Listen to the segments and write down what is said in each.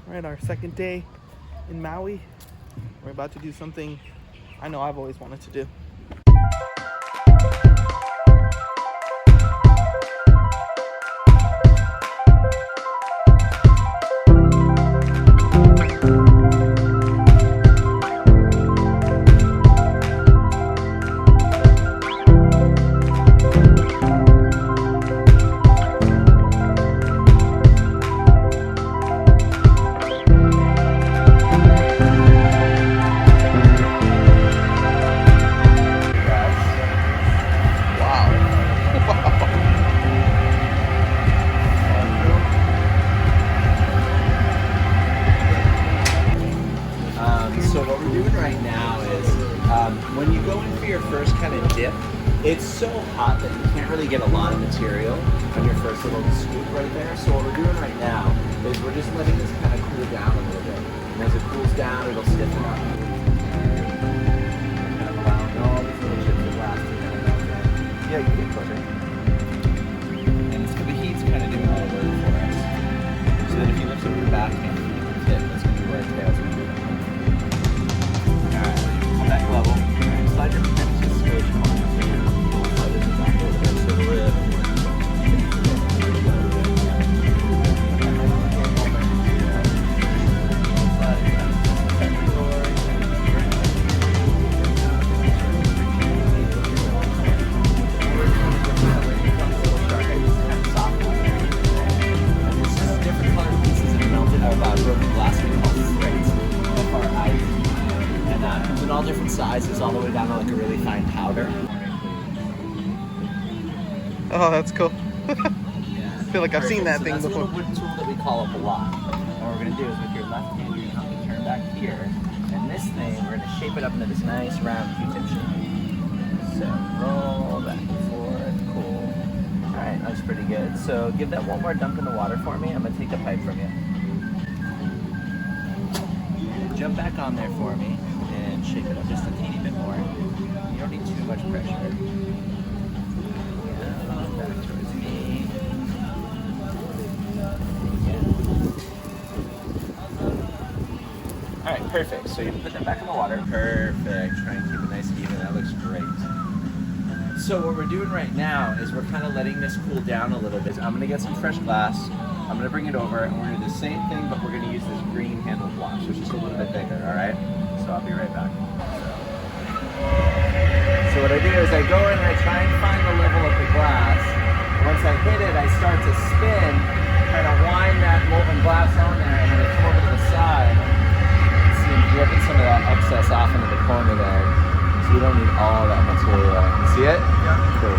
All right, our second day in Maui. We're about to do something I know I've always wanted to do. So what we're doing right now is when you go in for your first kind of dip, it's so hot that you can't really get a lot of material on your first little scoop right there. So what we're doing right now is we're just letting this kind of cool down a little bit. And as it cools down, it'll stiffen up. Kind of allowing all these little chips of glass to kind of melt in. Yeah, you can get closer. And it's, the heat's kind of doing all the work for us. So then if you lift up your back hand, you can tip. That's going to be where it tails. Back level. Slide your pen just straight on. Slide it back a little bit so the rib. Different colored pieces of melted broken glass we call springs. And comes in all different sizes, all the way down to like a really fine powder. Oh, that's cool. Yeah. I feel like I've seen that thing before. That's a little wooden tool that we call a block. And what we're going to do is with your left hand, you're going to turn back here. And this thing, we're going to shape it up into this nice round Q-tip shape. So roll back and forth, cool. All right, that's pretty good. So give that one more dunk in the water for me. I'm going to take the pipe from you. Jump back on there for me. Shape it up just a teeny bit more. You don't need too much pressure. Yeah, back towards me. Yeah. Alright, perfect. So you put that back in the water. Perfect. Try and keep it nice and even. That looks great. So what we're doing right now is we're kind of letting this cool down a little bit. I'm going to get some fresh glass. I'm going to bring it over and we're going to do the same thing, but we're going to use this green handled block. So it's just a little bit bigger, alright? So I'll be right back. So what I do is I go in and I try and find the level of the glass. Once I hit it, I start to spin, kind of wind that molten glass on there, and then I come over to the side. See, I'm dripping some of that excess off into the corner there. So you don't need all that material. You see it? Yeah. Cool.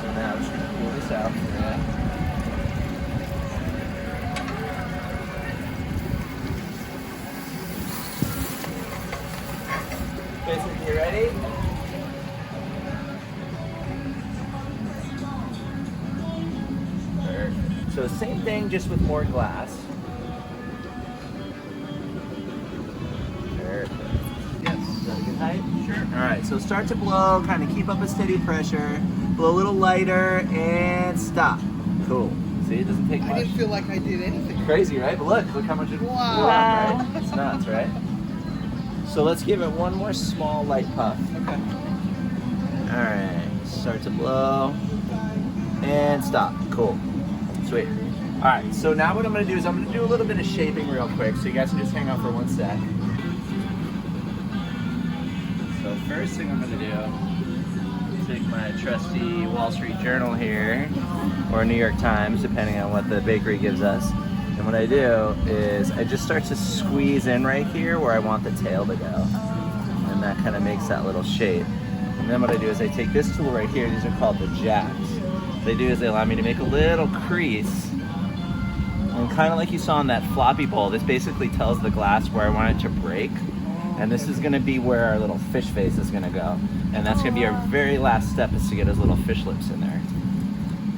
So now I'm just going to pull this out for you. You ready? Perfect. So same thing, just with more glass. Perfect. Yes. Is that a good height? Sure. All right. So start to blow. Kind of keep up a steady pressure. Blow a little lighter and stop. Cool. See, it doesn't take much. I didn't feel like I did anything. Crazy, right? But look how much it. Wow. Right? It's nuts, right? So let's give it one more small light puff. Okay. All right, start to blow and stop. Cool, sweet. All right, so now what I'm gonna do is I'm gonna do a little bit of shaping real quick, so you guys can just hang out for one sec. So first thing I'm gonna do, take my trusty Wall Street Journal here, or New York Times, depending on what the bakery gives us. And what I do is I just start to squeeze in right here where I want the tail to go. And that kind of makes that little shape. And then what I do is I take this tool right here, these are called the jacks. What they do is they allow me to make a little crease. And kind of like you saw in that floppy bowl, this basically tells the glass where I want it to break. And this is gonna be where our little fish face is gonna go. And that's gonna be our very last step, is to get those little fish lips in there.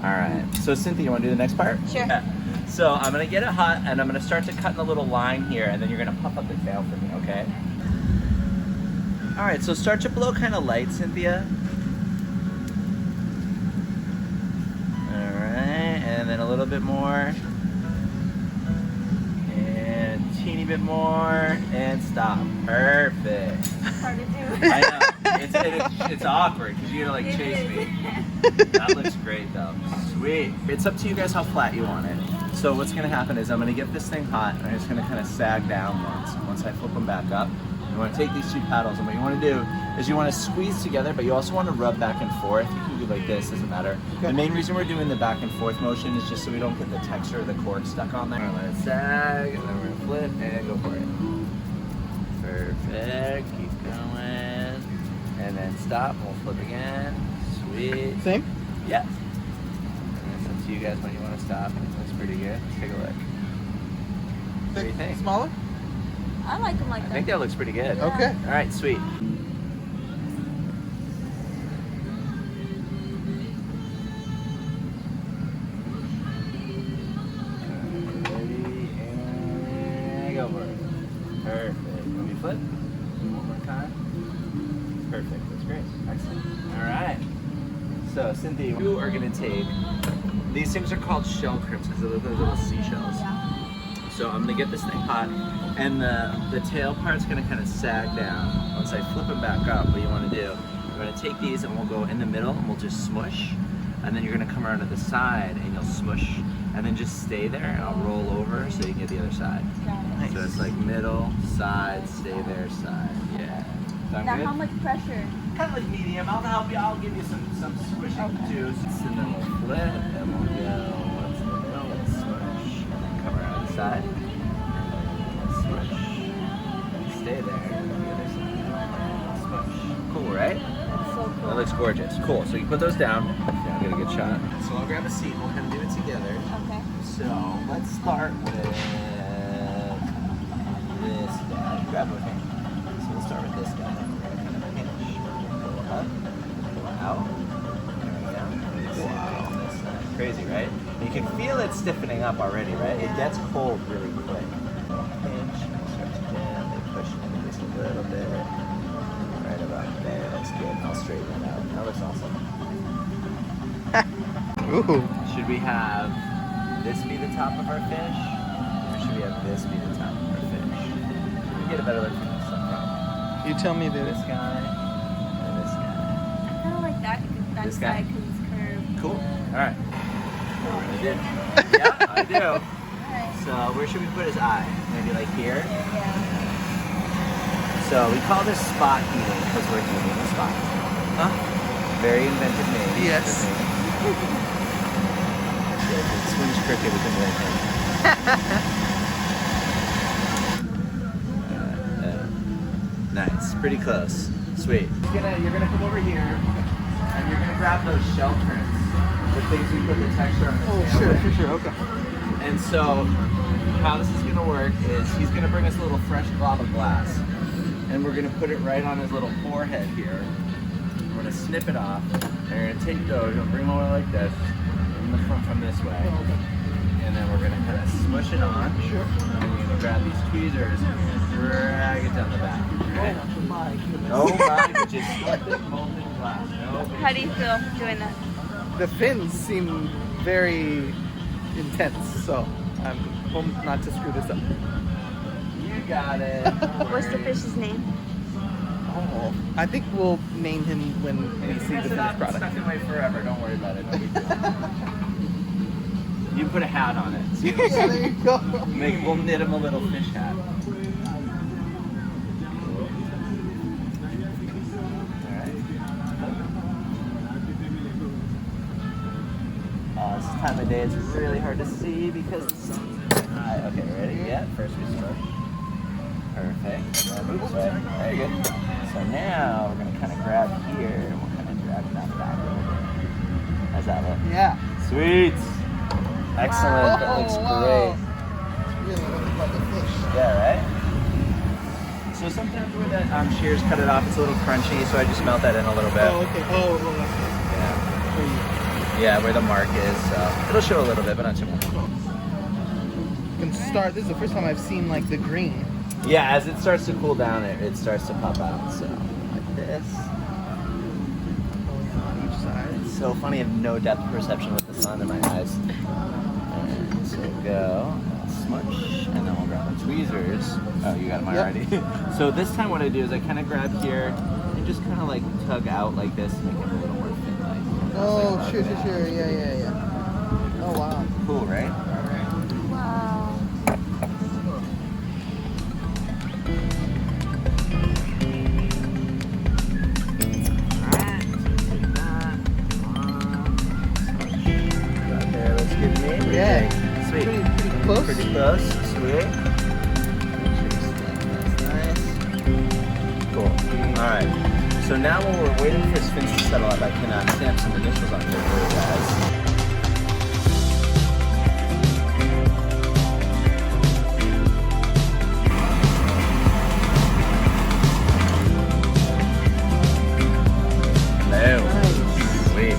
All right, so Cynthia, you wanna do the next part? Sure. Yeah. So I'm gonna get it hot and I'm gonna start to cut in a little line here, and then you're gonna puff up the tail for me, okay? All right, so start to blow kind of light, Cynthia. All right, and then a little bit more. teeny bit more, and stop. Perfect. Hard to do. I know. It's awkward because you gotta like chase me. That looks great though. Sweet. It's up to you guys how flat you want it. So what's gonna happen is I'm gonna get this thing hot and I'm just gonna kind of sag down once I flip them back up. You want to take these two paddles and what you want to do is you want to squeeze together, but you also want to rub back and forth. You can do like this, doesn't matter. The main reason we're doing the back and forth motion is just so we don't get the texture of the cork stuck on there. We're gonna let it sag and then we're gonna flip and go for it. Perfect. Keep going. And then stop. We'll flip again. Sweet. Same? Yeah. And it's up to you guys when you want to stop. It looks pretty good. Let's take a look. What do you think? Smaller? I like them like that. I think that looks pretty good. Okay. All right, sweet. Ready, and go for it. Perfect. Let me flip. One more time. Perfect. That's great. Excellent. All right. So, Cynthia, you are going to take, these things are called shell crimps because they're those little seashells. Yeah. So I'm gonna get this thing hot, and the tail part's gonna kind of sag down. Once I flip them back up, what you wanna do, you're gonna take these and we'll go in the middle and we'll just smush, and then you're gonna come around to the side and you'll smush, and then just stay there and I'll roll over so you can get the other side. Got it. Nice. So it's like middle, side, stay there, side. Yeah. Sound Now, good? how much pressure? Kind of like medium. I'll help you. I'll give you some squishing Okay. juice. And then we'll flip and we'll go once in the middle. Let's smush. And then come around the side. Let's smush. Stay there. And then the other side. Smush. Cool, right? That's so cool. That looks gorgeous. Cool. So you put those down. Yeah, I'll get a good shot. So I'll grab a seat. We'll kind of do it together. Okay. So let's start with this guy. Grab with me. So we'll start with this guy. We're gonna kind of pinch, go up, go out, there we go. Wow. This side. Crazy, right? You can feel it stiffening up already, right? It gets cold really quick. Pinch, start to gently push into just a little bit. Right about there. That's good. I'll straighten it out. That looks awesome. Ooh. Should we have this be the top of our fish? Or should we have this be the top of our fish? We get a better look from this up You tell me front. This this. guy and this guy. I kind of like that This guy? side because it's curved. Cool. All right. Yeah, I do. Alright. So where should we put his eye? Maybe like here? Yeah. So we call this spot heating because we're heating the spot. Huh? Very inventive name. Yes. If it swims crooked, we can blame him. Nice, pretty close. Sweet. You're gonna come over here and you're gonna grab those shell crimps, the things we put the texture on the Oh, tail with. sure. Okay. And so how this is gonna work is he's gonna bring us a little fresh glob of glass, and we're gonna put it right on his little forehead here. We're gonna snip it off, and we're gonna take those, we're gonna bring them over like this, in the front from this way, and then we're gonna kind of smush it on. Sure. And we're gonna grab these tweezers and drag it down the back. Right? No bite, just thick molten glass. No big How do you feel doing that? The fins seem very intense, so I'm hoping not to screw this up. You got it. No What's the worries. fish's name? Oh, I think we'll name him when we see the finished product. Stuck in way forever. Don't worry about it. No big deal. You can put a hat on it. See what I'm Yeah, there saying? you go. We'll knit him a little fish hat. This time of day it's really hard to see because the sun's high. Okay, ready? Yeah, first we smush. Perfect. Now move this way. Very good. So now we're going to kind of grab here and we'll kind of drag that back a little bit. How's that look? Yeah. Sweet. Excellent. That looks wow. great. Really looking like a fish. Yeah, right? So sometimes where the shears cut it off, it's a little crunchy, so I just melt that in a little bit. Oh, okay. Oh, Yeah. okay. Yeah, where the mark is, so it'll show a little bit, but not too much. You can start. This is the first time I've seen like the green. Yeah, as it starts to cool down, it starts to pop out, so like this. On each side. It's so funny, I have no depth perception with the sun in my eyes. And so we'll go, smush, and then we'll grab a tweezers. Oh, you got mine Yep. already. So this time what I do is I kind of grab here and just kind of like tug out like this to make it a little more fin-like. Oh, sure. Yeah. Oh, wow. Cool, right? Wow. Okay, looks good to me. What do you Yeah. think? Sweet. Pretty close. Pretty close. Sweet. Nice. Cool. Alright. So now while we're waiting for his fins to settle up, I can stamp some initials on here for you guys. Hello. Sweet.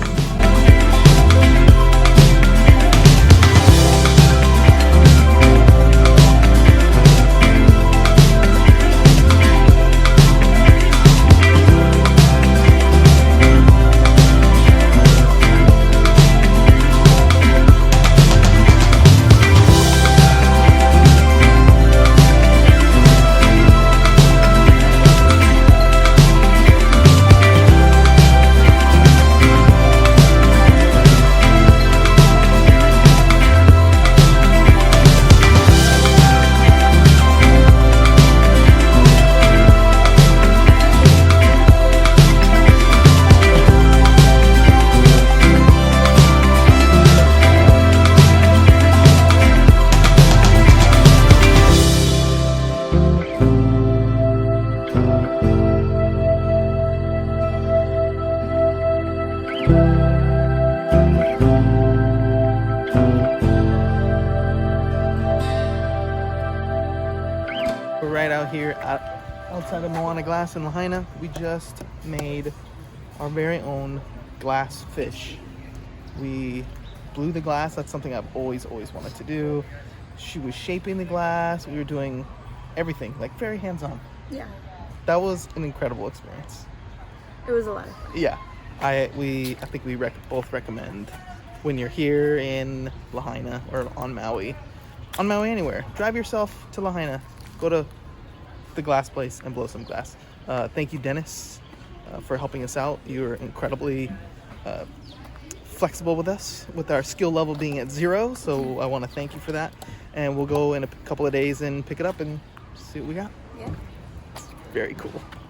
We're right out here outside of Moana Glass in Lahaina. We just made our very own glass fish. We blew the glass. That's something I've always wanted to do. She was shaping the glass. We were doing everything, like very hands-on. Yeah. That was an incredible experience. It was a lot of fun. Yeah, I think we both recommend when you're here in Lahaina or on Maui anywhere. Drive yourself to Lahaina. Go to the glass place and blow some glass. Thank you, Dennis, for helping us out. You were incredibly flexible with us, with our skill level being at 0. So I want to thank you for that. And we'll go in a couple of days and pick it up and see what we got. Yeah. Very cool.